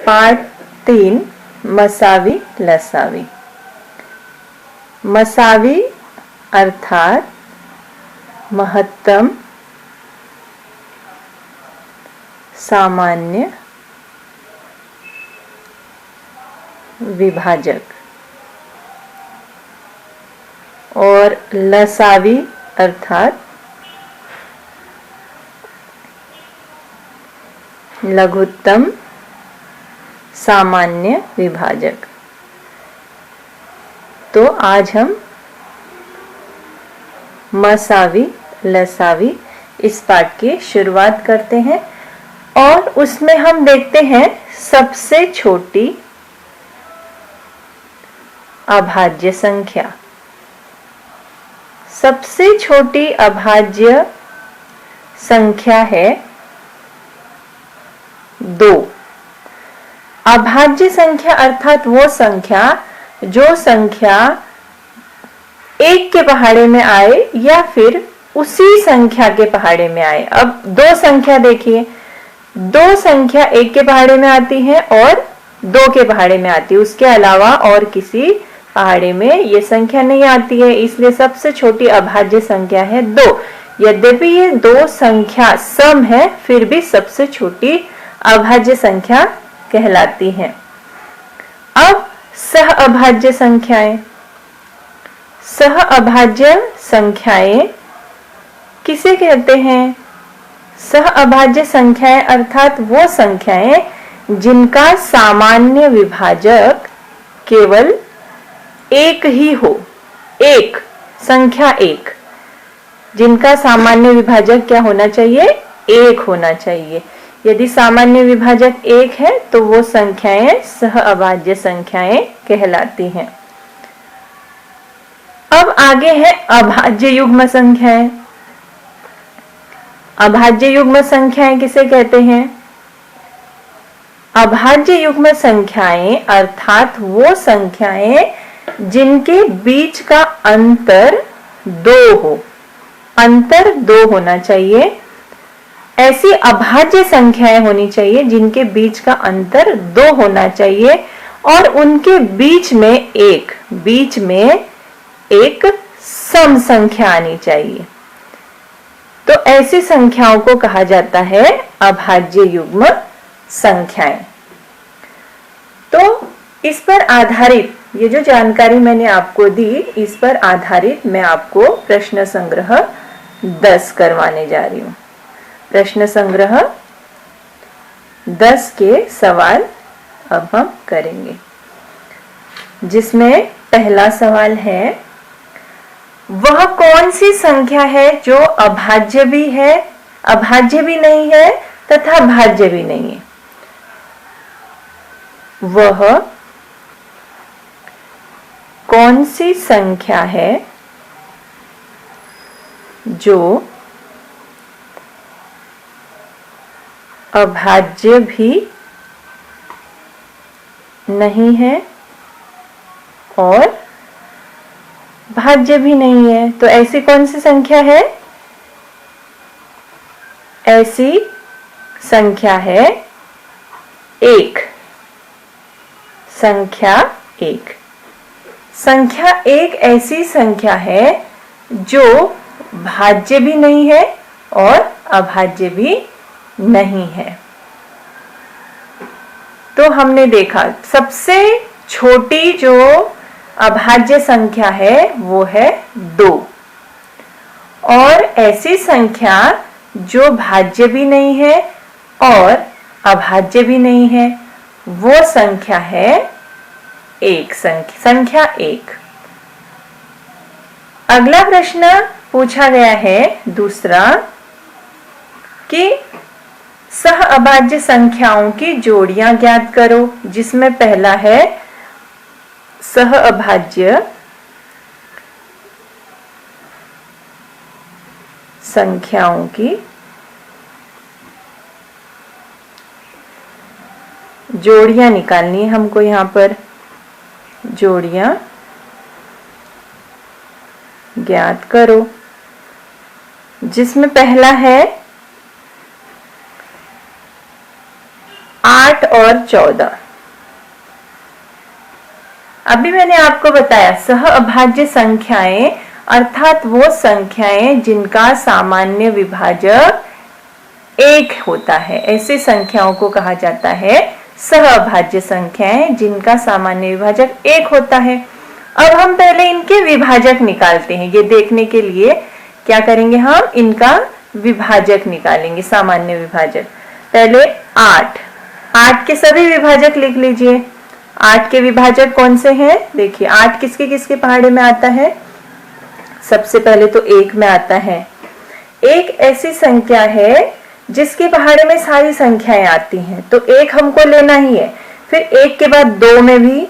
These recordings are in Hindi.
पाठ 3 मसावी लसावी। मसावी अर्थात महत्तम, सामान्य, विभाजक। और लसावी अर्थात लघुत्तम, सामान्य, विभाजक। तो आज हम मसावी लसावी इस पाठ की शुरुआत करते हैं और उसमें हम देखते हैं सबसे छोटी अभाज्य संख्या। सबसे छोटी अभाज्य संख्या है 2। अभाज्य संख्या अर्थात वो संख्या जो संख्या 1 के पहाड़े में आए या फिर उसी संख्या के पहाड़े में आए। अब दो संख्या देखिए, दो संख्या 1 के पहाड़े में आती है और 2 के पहाड़े में आती है, उसके अलावा और किसी पहाड़े में ये संख्या नहीं आती है, इसलिए सबसे छोटी अभाज्य संख्या है 2। यद्यपि ये दो संख्या सम है फिर भी सबसे छोटी अभाज्य संख्या कहलाती है। अब सह अभाज्य संख्याएं। सह अभाज्य संख्याएं किसे कहते हैं? सह अभाज्य संख्याएं अर्थात वो संख्याएं जिनका सामान्य विभाजक केवल एक ही हो। एक संख्या 1, जिनका सामान्य विभाजक क्या होना चाहिए? 1 होना चाहिए। यदि सामान्य विभाजक 1 है तो वो संख्याएं सह अभाज्य संख्याएं कहलाती हैं। अब आगे है अभाज्य युग्म संख्याएं। अभाज्य युग्म संख्याएं किसे कहते हैं? अभाज्य युग्म संख्याएं अर्थात वो संख्याएं जिनके बीच का अंतर 2 हो। अंतर 2 होना चाहिए। ऐसी अभाज्य संख्याएं होनी चाहिए जिनके बीच का अंतर 2 होना चाहिए और उनके बीच में एक सम संख्या आनी चाहिए। तो ऐसी संख्याओं को कहा जाता है अभाज्य युग्म संख्याएं। तो इस पर आधारित ये जो जानकारी मैंने आपको दी, इस पर आधारित मैं आपको प्रश्न संग्रह 10 करवाने जा रही हूं। प्रश्न संग्रह 10 के सवाल अब हम करेंगे, जिसमें पहला सवाल है, वह कौन सी संख्या है जो अभाज्य भी है, अभाज्य भी नहीं है तथा भाज्य भी नहीं है? वह कौन सी संख्या है जो अभाज्य भी नहीं है और भाज्य भी नहीं है? तो ऐसी कौन सी संख्या है? ऐसी संख्या है 1। संख्या 1। संख्या 1 ऐसी संख्या है जो भाज्य भी नहीं है और अभाज्य भी नहीं है। तो हमने देखा सबसे छोटी जो अभाज्य संख्या है वो है 2 और ऐसी संख्या जो भाज्य भी नहीं है और अभाज्य भी नहीं है वो संख्या है 1। संख्या 1। अगला प्रश्न पूछा गया है दूसरा कि सह अभाज्य संख्याओं की जोड़ियां ज्ञात करो, जिसमें पहला है सह अभाज्य संख्याओं की जोड़ियां निकालनी है हमको। यहां पर जोड़ियां ज्ञात करो, जिसमें पहला है 8 8 और 14। अभी मैंने आपको बताया सह अभाज्य संख्याएं अर्थात वो संख्याएं जिनका सामान्य विभाजक 1 होता है, ऐसी संख्याओं को कहा जाता है सह अभाज्य संख्याएं जिनका सामान्य विभाजक 1 होता है। अब हम पहले इनके विभाजक निकालते हैं। ये देखने के लिए क्या करेंगे, हम इनका विभाजक निकालेंगे, सामान्य विभाजक। पहले 8 के सभी विभाजक लिख लीजिए। 8 के विभाजक कौन से हैं? देखिए 8 किसके किसके पहाड़े में आता है? सबसे पहले तो 1 में आता है। 1 ऐसी संख्या है जिसके पहाड़े में सारी संख्याएं आती हैं, तो 1 हमको लेना ही है। फिर 1 के बाद 2 में भी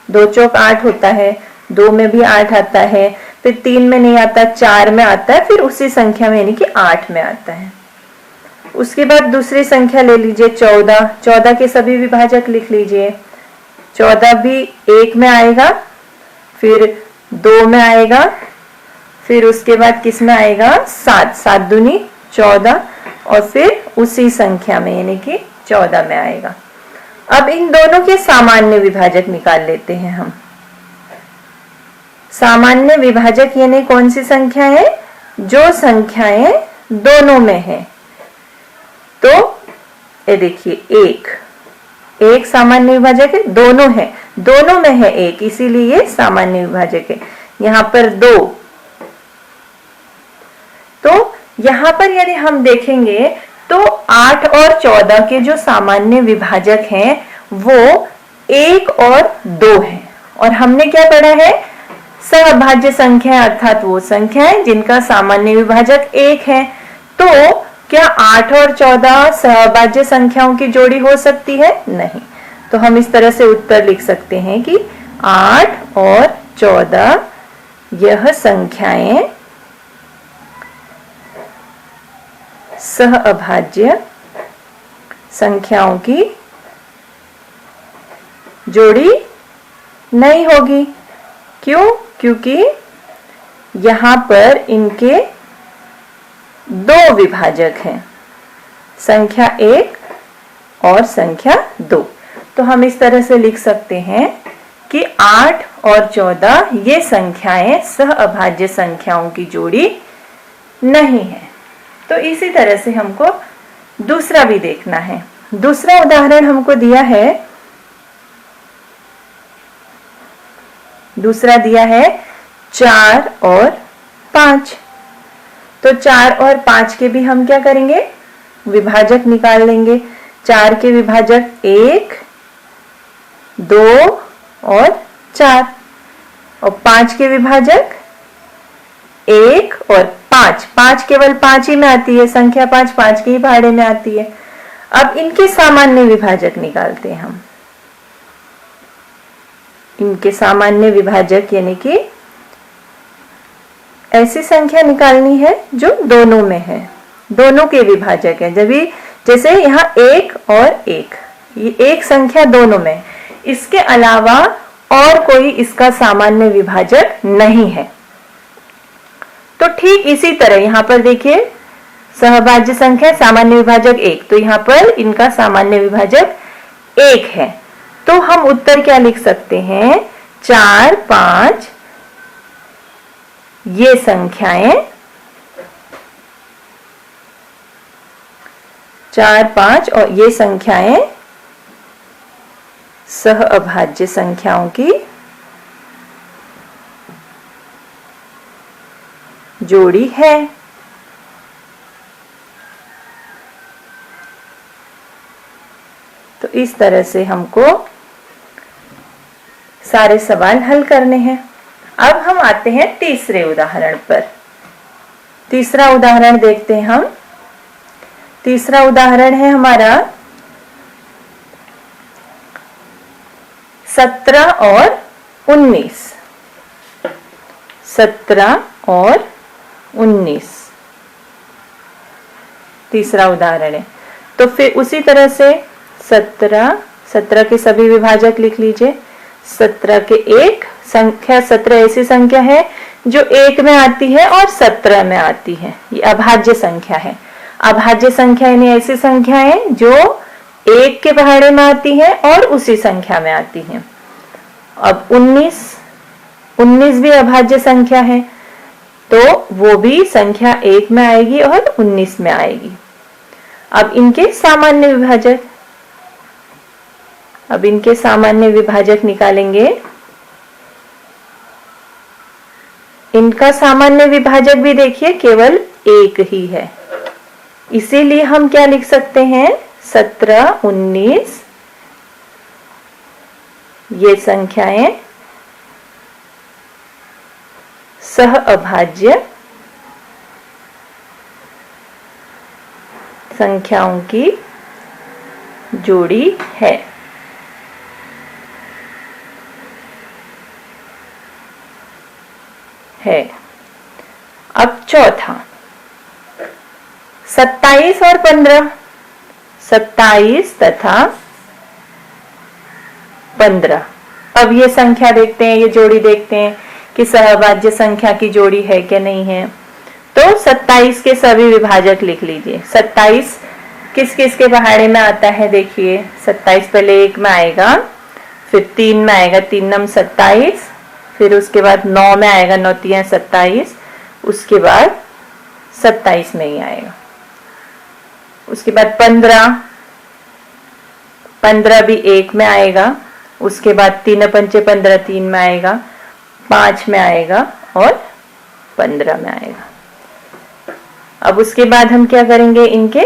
2 चौक 8 होता है, 2 में भी 8 आता है, फिर 3 में नहीं आता, 4 में आता है, फिर उसी संख्या में यानी कि 8 में आता है। उसके बाद दूसरी संख्या ले लीजिए 14। 14 के सभी विभाजक लिख लीजिए। 14 भी 1 में आएगा, फिर 2 में आएगा, फिर उसके बाद किस में आएगा? 7। 7 दूनी 14 और फिर उसी संख्या में यानी कि 14 में आएगा। अब इन दोनों के सामान्य विभाजक निकाल लेते हैं हम। सामान्य विभाजक यानी कौन सी संख्या है? जो संख्याएं दोनों में है। तो ये देखिए 1 सामान्य विभाजक है, दोनों है, दोनों में है 1, इसीलिए ये सामान्य विभाजक है। यहां पर 2, तो यहां पर यदि हम देखेंगे तो 8 और 14 के जो सामान्य विभाजक हैं वो 1 और 2 हैं। और हमने क्या पढ़ा है? सहअभाज्य संख्या अर्थात वो संख्याएं जिनका सामान्य विभाजक 1 है। तो क्या 8 और 14 सहअभाज्य संख्याओं की जोड़ी हो सकती है? नहीं। तो हम इस तरह से उत्तर लिख सकते हैं कि 8 और 14 यह संख्याएं सहअभाज्य संख्याओं की जोड़ी नहीं होगी। क्यों? क्योंकि यहां पर इनके 2 विभाजक हैं, संख्या 1 और संख्या 2। तो हम इस तरह से लिख सकते हैं कि 8 और 14 ये संख्याएं सहअभाज्य संख्याओं की जोड़ी नहीं है। तो इसी तरह से हमको दूसरा भी देखना है। दूसरा उदाहरण हमको दिया है, दूसरा दिया है 4 और 5। तो 4 और 5 के भी हम क्या करेंगे? विभाजक निकाल लेंगे। 4 के विभाजक 1, 2 और 4 और 5 के विभाजक 1 और 5। 5 केवल 5 ही में आती है, संख्या 5 के ही पहाड़े में आती है। अब इनके सामान्य विभाजक निकालते हैं हम। इनके सामान्य विभाजक यानी कि ऐसी संख्या निकालनी है जो दोनों में है, दोनों के विभाजक है। जब जैसे यहाँ 1 और 1, ये एक संख्या दोनों में, इसके अलावा और कोई इसका सामान्य विभाजक नहीं है। तो ठीक इसी तरह यहां पर देखिए सहअभाज्य संख्या सामान्य विभाजक 1, तो यहां पर इनका सामान्य विभाजक 1 है। तो हम उत्तर क्या लिख सकते हैं? 4, 5 ये संख्याएं 4, 5 और ये संख्याएं सहअभाज्य संख्याओं की जोड़ी है। तो इस तरह से हमको सारे सवाल हल करने हैं। अब हम आते हैं तीसरे उदाहरण पर। तीसरा उदाहरण देखते हैं हम। तीसरा उदाहरण है हमारा 17 और 19। 17 और 19 तीसरा उदाहरण है। तो फिर उसी तरह से 17 के सभी विभाजक लिख लीजिए। 17 के एक संख्या, 17 ऐसी संख्या है जो 1 में आती है और 17 में आती है। ये अभाज्य संख्या है। अभाज्य संख्या यानी ऐसी संख्या है जो एक के पहाड़े में आती है और उसी संख्या में आती है। अब 19 भी अभाज्य संख्या है, तो वो भी संख्या 1 में आएगी और 19 में आएगी। अब इनके सामान्य विभाजक निकालेंगे। इनका सामान्य विभाजक भी देखिए केवल 1 ही है, इसीलिए हम क्या लिख सकते हैं, 17, 19 ये संख्याएं सह अभाज्य संख्याओं की जोड़ी है। अब चौथा 27 और 15, 27 तथा 15। अब ये संख्या देखते हैं, ये जोड़ी देखते हैं कि सहअभाज्य संख्या की जोड़ी है कि नहीं है। तो 27 के सभी विभाजक लिख लीजिए। 27 किस किस के पहाड़े में आता है, देखिए 27 पहले 1 में आएगा, फिर 3 में आएगा, 3 नम 27, फिर उसके बाद 9 में आएगा, 9 तिया 27, उसके बाद 27 में ही आएगा। उसके बाद 15 भी 1 में आएगा, उसके बाद 3 पंचे 15 3 में आएगा, 5 में आएगा और 15 में आएगा। अब उसके बाद हम क्या करेंगे, इनके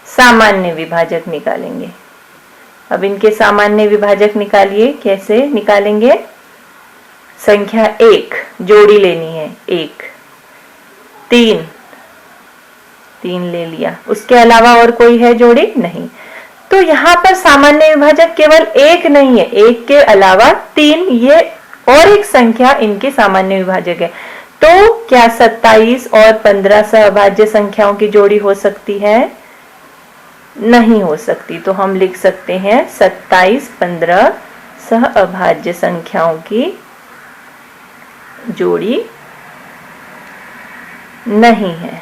सामान्य विभाजक निकालेंगे। अब इनके सामान्य विभाजक निकालिए। कैसे निकालेंगे, संख्या 1 जोड़ी लेनी है, 1 3 ले लिया, उसके अलावा और कोई है जोड़ी नहीं। तो यहाँ पर सामान्य विभाजक केवल 1 नहीं है, 1 के अलावा 3 ये और एक संख्या इनके सामान्य विभाजक है। तो क्या 27 और 15 सहअभाज्य संख्याओं की जोड़ी हो सकती है? नहीं हो सकती। तो हम लिख सकते हैं 27 15 सहअभाज्य संख्याओं की जोड़ी नहीं है।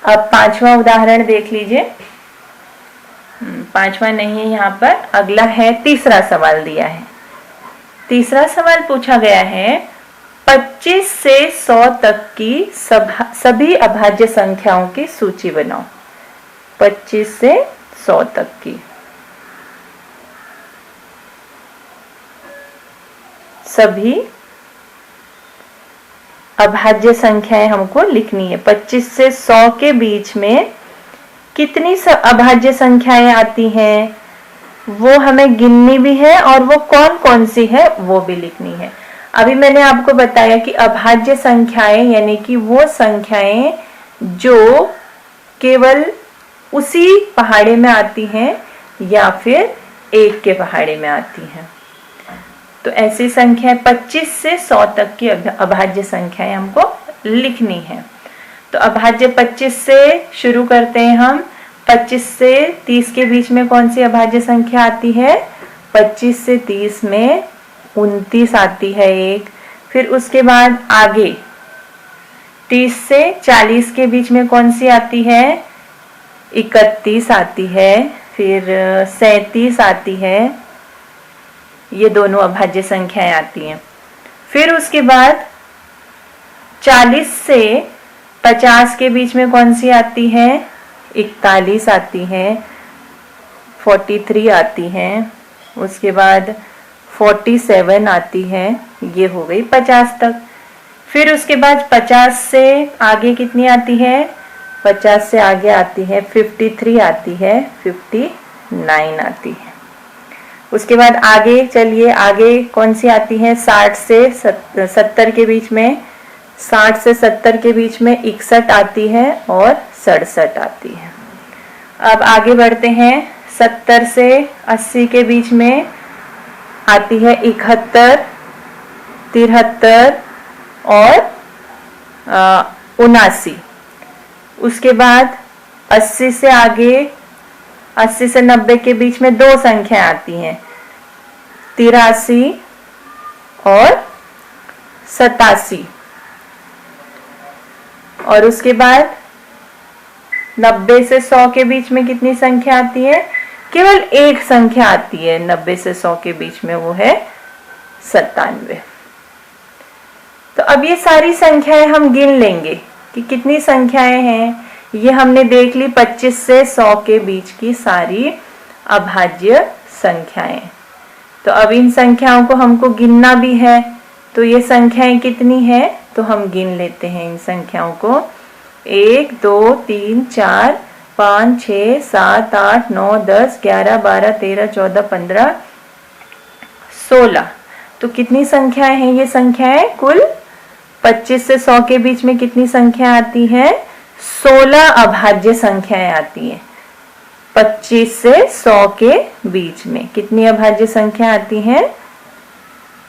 अब पांचवा उदाहरण देख लीजिए। पांचवा नहीं है यहाँ पर, अगला है तीसरा सवाल दिया है। तीसरा सवाल पूछा गया है 25 से 100 तक की सभी अभाज्य संख्याओं की सूची बनाओ। 25 से 100 तक की सभी अभाज्य संख्याएं हमको लिखनी है। 25 से 100 के बीच में कितनी अभाज्य संख्याएं आती हैं वो हमें गिननी भी है, और वो कौन कौन सी है वो भी लिखनी है। अभी मैंने आपको बताया कि अभाज्य संख्याएं यानी कि वो संख्याएं जो केवल उसी पहाड़े में आती हैं या फिर एक के पहाड़े में आती हैं। तो ऐसी संख्याएं 25 से 100 तक की अभाज्य संख्याएं हमको लिखनी है। तो अभाज्य 25 से शुरू करते हैं हम। 25 से 30 के बीच में कौन सी अभाज्य संख्या आती है? 25 से 30 में 29 आती है एक। फिर उसके बाद आगे 30 से 40 के बीच में कौन सी आती है? 31 आती है। फिर 37 आती है। ये दोनों अभाज्य संख्याएं आती हैं। फिर उसके बाद 40 से 50 के बीच में कौन सी आती है? 41 आती है, 43 आती है, उसके बाद 47 आती है। ये हो गई 50 तक। फिर उसके बाद 50 से आगे कितनी आती है? 50 से आगे आती है 53 आती है, 59 आती है। उसके बाद आगे चलिए, आगे कौन सी आती है? 60 से 70 के बीच में, 60 से 70 के बीच में 61 आती है और 67 आती है। अब आगे बढ़ते हैं। 70 से 80 के बीच में आती है 71, 73 और 79। उसके बाद 80 से आगे 80 से 90 के बीच में दो संख्या आती हैं, 83 और 87। और उसके बाद 90 से 100 के बीच में कितनी संख्या आती है? केवल एक संख्या आती है 90 से 100 के बीच में, वो है 97। तो अब ये सारी संख्याएं हम गिन लेंगे कि कितनी संख्याएं हैं। ये हमने देख ली 25 से 100 के बीच की सारी अभाज्य संख्याएं। तो अब इन संख्याओं को हमको गिनना भी है, तो ये संख्याएं कितनी है तो हम गिन लेते हैं इन संख्याओं को। 1 2 3 4 5 6 7 8 9 10 11 12 13 14 15 16। तो कितनी संख्याएं हैं ये संख्याएं? कुल 25 से 100 के बीच में कितनी संख्या आती है? 16 अभाज्य संख्याएं आती हैं। 25 से 100 के बीच में कितनी अभाज्य संख्या आती हैं?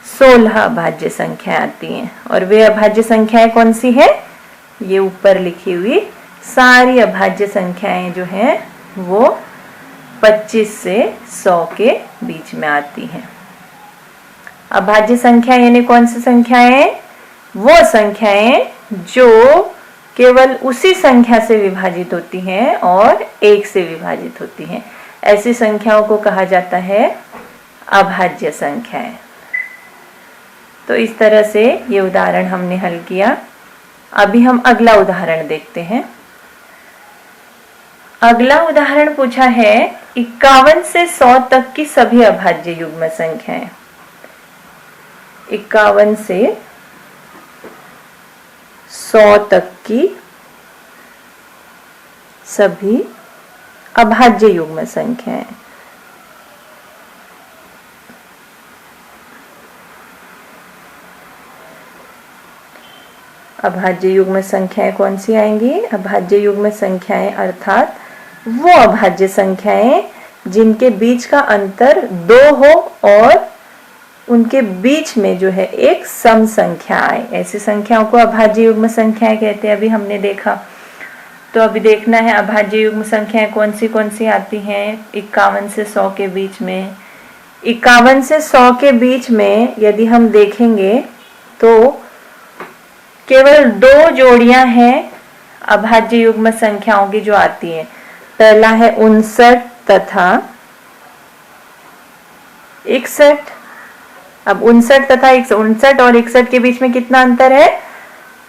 16 अभाज्य संख्याएं आती हैं। और वे अभाज्य संख्याएं कौन सी है? ये ऊपर लिखी हुई सारी अभाज्य संख्याएं जो हैं वो 25 से 100 के बीच में आती हैं। अभाज्य संख्या यानी कौन सी संख्याएं? वो संख्याएं जो केवल उसी संख्या से विभाजित होती हैं और 1 से विभाजित होती हैं, ऐसी संख्याओं को कहा जाता है अभाज्य संख्याएं। तो इस तरह से ये उदाहरण हमने हल किया। अभी हम अगला उदाहरण देखते हैं। अगला उदाहरण पूछा है 51 से 100 तक की सभी अभाज्य युग्म संख्याएं। 51 से 100 तक की सभी अभाज्य युग्म संख्याएं। अभाज्य युग्म संख्याएं कौन सी आएंगी? अभाज्य युग्म संख्याएं अर्थात वो अभाज्य संख्याएं जिनके बीच का अंतर 2 हो और उनके बीच में जो है एक सम संख्या आए, ऐसी संख्याओं को अभाज्य युग्म संख्याएं कहते हैं। अभी हमने देखा। तो अभी देखना है अभाज्य युग्म संख्याएं कौन सी आती हैं 51 से 100 के बीच में। 51 से 100 के बीच में यदि हम देखेंगे तो केवल 2 जोड़ियां हैं अभाज्य युग्म संख्याओं की जो आती है। पहला है 59 तथा 61। अब 59 तथा 59 और 61 के बीच में कितना अंतर है?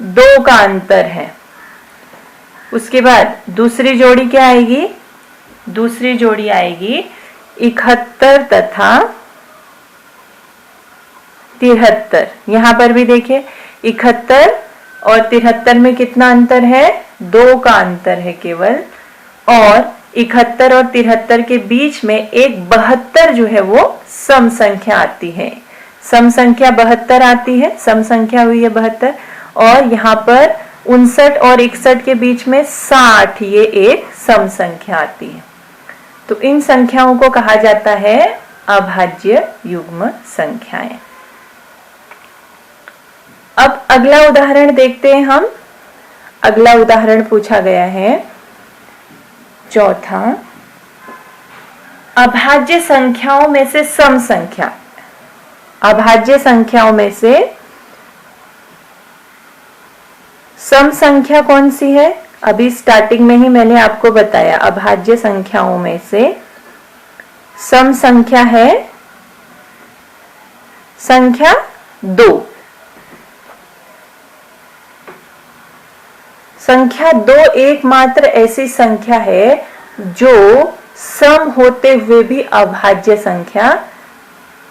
2 का अंतर है। उसके बाद दूसरी जोड़ी क्या आएगी? दूसरी जोड़ी आएगी 71 तथा 73। यहां पर भी देखिए 71 और 73 में कितना अंतर है? 2 का अंतर है केवल। और 71 और 73 के बीच में एक 72 जो है वो सम संख्या आती है। सम संख्या 72 आती है, सम संख्या हुई है 72। और यहाँ पर 59 और 61 के बीच में 60, ये एक सम संख्या आती है। तो इन संख्याओं को कहा जाता है अभाज्य युग्म संख्याएं। अब अगला उदाहरण देखते हैं हम। अगला उदाहरण पूछा गया है चौथा, अभाज्य संख्याओं में से सम संख्या। अभाज्य संख्याओं में से सम संख्या कौन सी है? अभी स्टार्टिंग में ही मैंने आपको बताया अभाज्य संख्याओं में से सम संख्या है संख्या 2। संख्या 2 एकमात्र ऐसी संख्या है जो सम होते हुए भी अभाज्य संख्या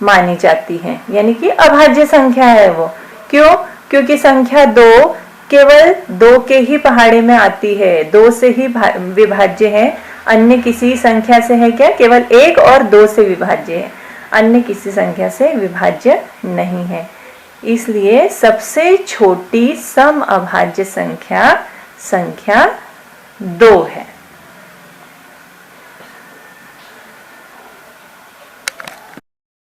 मानी जाती है, यानी कि अभाज्य संख्या है वो। क्यों? क्योंकि संख्या 2 केवल 2 के ही पहाड़े में आती है, 2 से ही विभाज्य है। अन्य किसी संख्या से है क्या? केवल 1 और 2 से विभाज्य है, अन्य किसी संख्या से विभाज्य नहीं है। इसलिए सबसे छोटी सम अभाज्य संख्या संख्या 2 है।